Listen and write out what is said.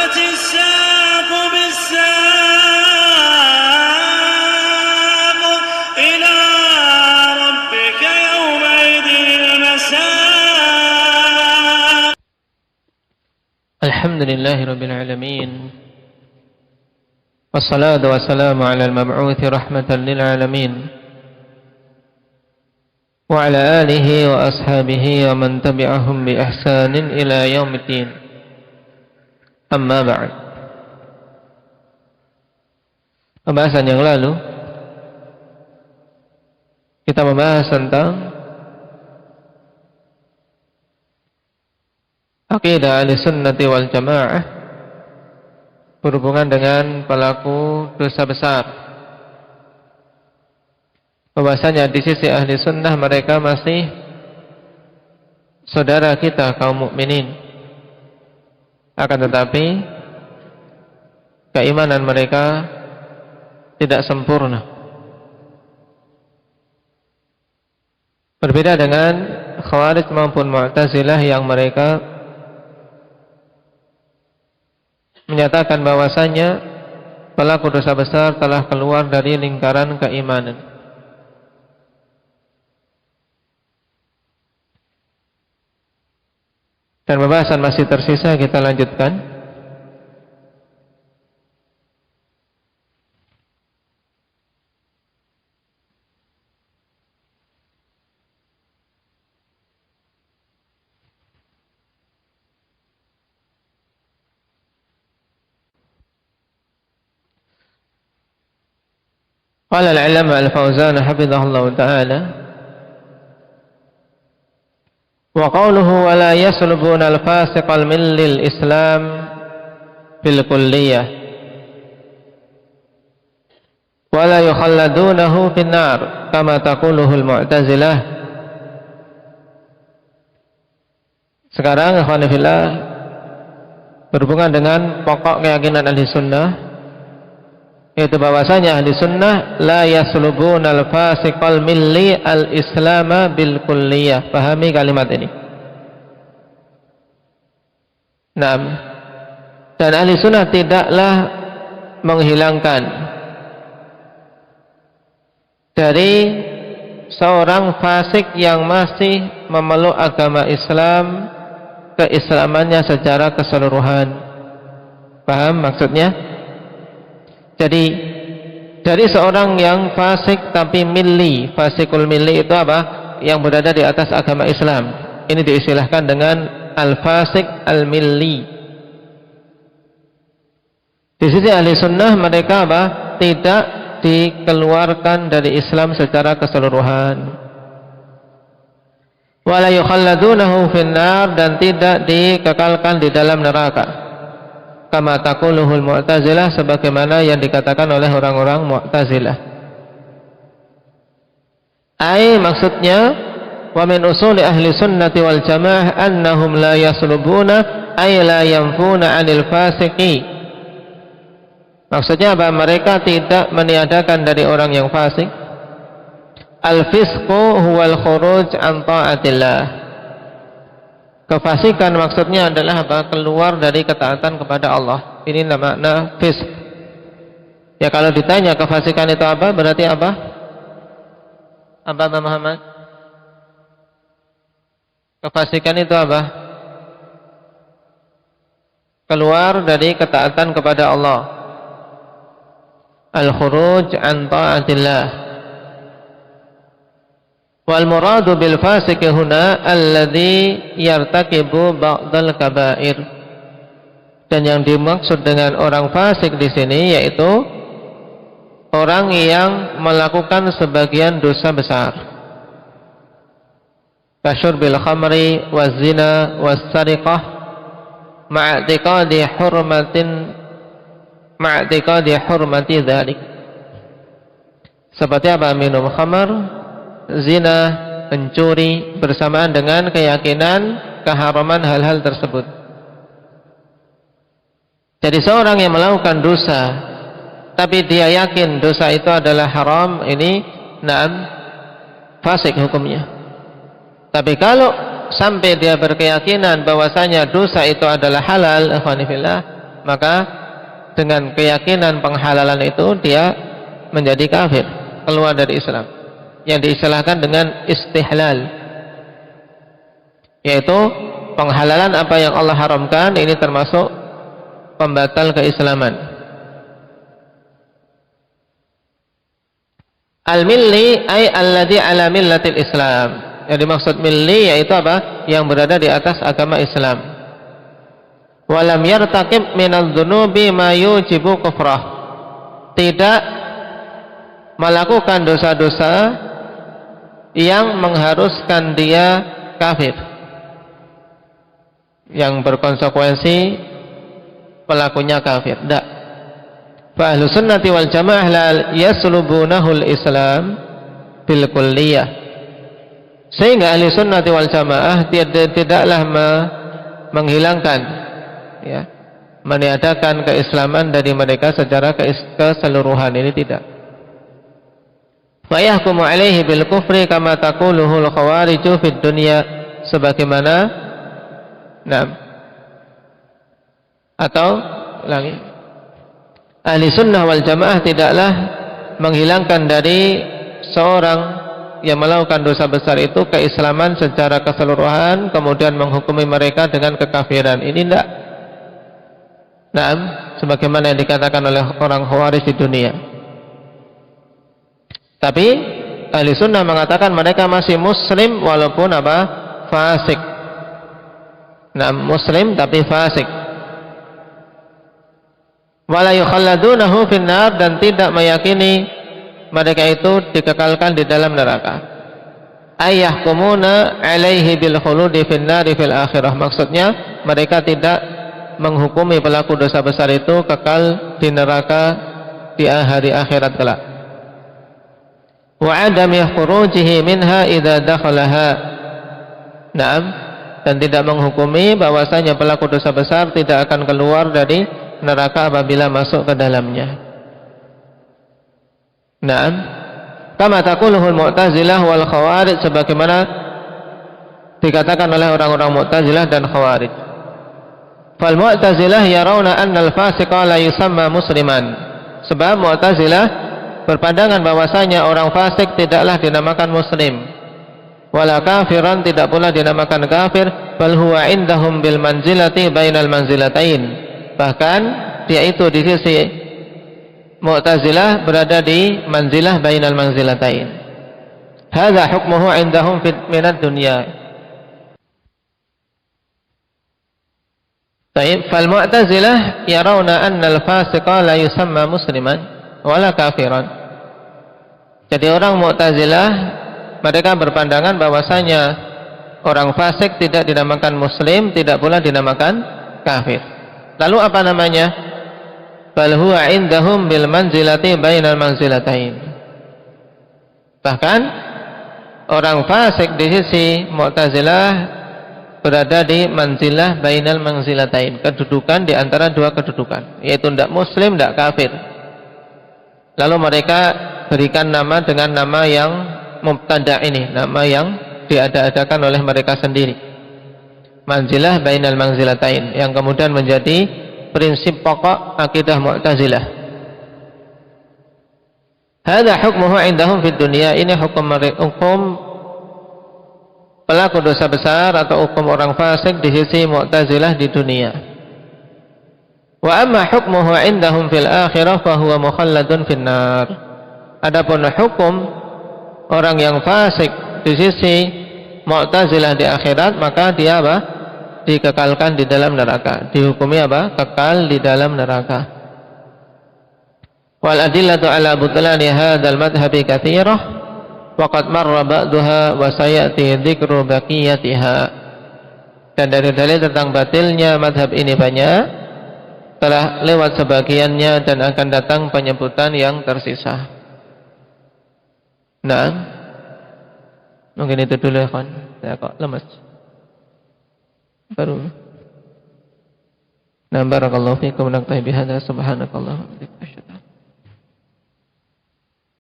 والتفت الساق بالساق إلى ربك يومئذ المساق. الحمد لله رب العالمين، والصلاة والسلام على المبعوث رحمة للعالمين وعلى آله وأصحابه ومن تبعهم بإحسان إلى يوم الدين. Amma ba'd. Pembahasan yang lalu kita membahas tentang akidah Ahlussunnati wal Jamaah berhubungan dengan pelaku dosa besar. Bahwasanya di sisi ahli sunnah mereka masih saudara kita kaum mukminin. Akan tetapi keimanan mereka tidak sempurna. Berbeda dengan Khawarij maupun Mu'tazilah yang mereka menyatakan bahwasanya pelaku dosa besar telah keluar dari lingkaran keimanan. Dan pembahasan masih tersisa, kita lanjutkan. Qala al-'allama al-Fauzan hafizahullah ta'ala, wa qawluhu wa la yaslubuna al-fasiqal millil islam bil kulliyah wa la yukhalladunahu fin nar kama taquluhu al-mu'tazilah. Sekarang ikhwan fillah, berhubungan dengan pokok keyakinan ahli sunnah, yaitu bahwasanya ahli sunnah la yaslubuna al-fasiqal milli al-islama bil kulliyah. Pahami kalimat ini. Naam. Dan ahli sunnah tidaklah menghilangkan dari seorang fasik yang masih memeluk agama Islam keislamannya secara keseluruhan. Paham maksudnya? Jadi dari seorang yang fasik tapi milli, fasikul milli itu apa? Yang berada di atas agama Islam. Ini diistilahkan dengan al-fasik al-milli. Di sisi ahli sunnah mereka apa? Tidak dikeluarkan dari Islam secara keseluruhan. Wa la yukhalladunahu finnar, dan tidak dikekalkan di dalam neraka. Kama taquluhul Mu'tazilah, sebagaimana yang dikatakan oleh orang-orang Mu'tazilah. Ai maksudnya, wa min usuli ahli sunnati wal jamaah annahum la yaslubuna ay la yanfuna 'anil fasiqi. Maksudnya apa? Mereka tidak meniadakan dari orang yang fasik. Al-fisqu huwal khuruj an ta'atillah. Kefasikan maksudnya adalah apa? Keluar dari ketaatan kepada Allah. Ini makna fisq. Ya kalau ditanya kefasikan itu apa? Berarti apa? Apa Pak Muhammad? Kefasikan itu apa? Keluar dari ketaatan kepada Allah. Al-khuruj an ta'atillah. Wal muradu bil fasik huna alladhi yartakibu ba'dal kabair. Dan yang dimaksud dengan orang fasik di sini yaitu orang yang melakukan sebagian dosa besar. Kasyurbil khamri waz zina was sariqah ma'atiqadi hurmati dzalik. Seperti apa? Minum khamar, zina, mencuri, bersamaan dengan keyakinan keharaman hal-hal tersebut. Jadi seorang yang melakukan dosa tapi dia yakin dosa itu adalah haram, ini fasik hukumnya. Tapi kalau sampai dia berkeyakinan bahwasanya dosa itu adalah halal, ikhwanifillah, maka dengan keyakinan penghalalan itu dia menjadi kafir, keluar dari Islam. Yang diistilahkan dengan istihlal, yaitu penghalalan apa yang Allah haramkan, ini termasuk pembatal keislaman. Al-milli ay alladhi ala millatil Islam. Yang dimaksud milli yaitu apa? Yang berada di atas agama Islam. Walam yartaqib minadz-dzunubi ma yujibu kufrah. Tidak melakukan dosa-dosa yang mengharuskan dia kafir, yang berkonsekuensi pelakunya kafir. Tidak. Fa ahlus sunnati wal jamaah la yaslubunahul Islam bil kulliyah. Sehingga ahli sunnati wal jamaah tidaklah menghilangkan, ya, meniadakan keislaman dari mereka secara keseluruhan, ini tidak. Fa yahkumu alaihi bil kufri kama taquluhul khawariju fid dunya, sebagaimana atau lagi ahli sunnah wal jamaah tidaklah menghilangkan dari seorang yang melakukan dosa besar itu keislaman secara keseluruhan, kemudian menghukumi mereka dengan kekafiran. Ini tidak. Sebagaimana yang dikatakan oleh orang Khawarij di dunia. Tapi ahli sunnah mengatakan mereka masih muslim walaupun apa? Fasik. Muslim tapi fasik. Wala yukhalladunahu finnar, dan tidak meyakini mereka itu dikekalkan di dalam neraka. Ayyahkumuna alaihi bil khuludi finnari fil akhirah. Maksudnya mereka tidak menghukumi pelaku dosa besar itu kekal di neraka di hari akhirat kelak. Wa adami khurujihi minha idza dakhalaha. Dan tidak menghukumi bahwasanya pelaku dosa besar tidak akan keluar dari neraka apabila masuk ke dalamnya. Kama taquluhul Mu'tazilah wal Khawarij, sebagaimana dikatakan oleh orang-orang Mu'tazilah dan Khawarij. Fal Mu'tazilah yarawna anna al-fasiqa la yusamma musliman. Sebab Mu'tazilah berpandangan bahwasanya orang fasik tidaklah dinamakan muslim, wala kafiran, tidak pula dinamakan kafir, bal huwa indahum bil manzilati bainal manzilatain. Bahkan dia itu di sisi Mu'tazilah berada di manzilah bainal manzilatain. Hadza hukmuhu indahum minad dunya. Baik, fal Mu'tazilah yarawna anna al-fasiqa la yusamma musliman wala kafiran. Jadi orang Mu'tazilah mereka berpandangan bahwasanya orang fasik tidak dinamakan muslim, tidak pula dinamakan kafir. Lalu apa namanya? Bal huwa indahum bil manzilati bainal manzilatain. Bahkan orang fasik di sisi Mu'tazilah berada di manzilah bainal manzilatain, kedudukan di antara dua kedudukan, yaitu tidak muslim, tidak kafir. Lalu mereka berikan nama dengan nama yang mubtada ini, nama yang diada-adakan oleh mereka sendiri. Manzilah bainal manzilatain, yang kemudian menjadi prinsip pokok akidah Mu'tazilah. Hadza hukmuhu indahum fid dunya. Ini hukum pelaku dosa besar atau hukum orang fasik di sisi Mu'tazilah di dunia. Wa amma hukmuhu indahum fil akhirah fa huwa mukhalladun finnar. Adapun hukum orang yang fasik di sisi Mu'tazilah di akhirat, maka dia apa? Dikekalkan di dalam neraka. Dihukumi apa? Kekal di dalam neraka. Wal adillatu ala butlani hadzal madhhabi katsirah wa qad marra ba'daha wa sayati dzikru baqiyatiha. Dan dari dalil tentang batilnya madhab ini banyak, telah lewat sebagiannya dan akan datang penyebutan yang tersisa. Mungkin itu dulu ya kawan. Ya kok lemas. Baru. Barakallahu fiikum, naktahi bihadza, subhanakallahumma wa bihamdika, asyhadu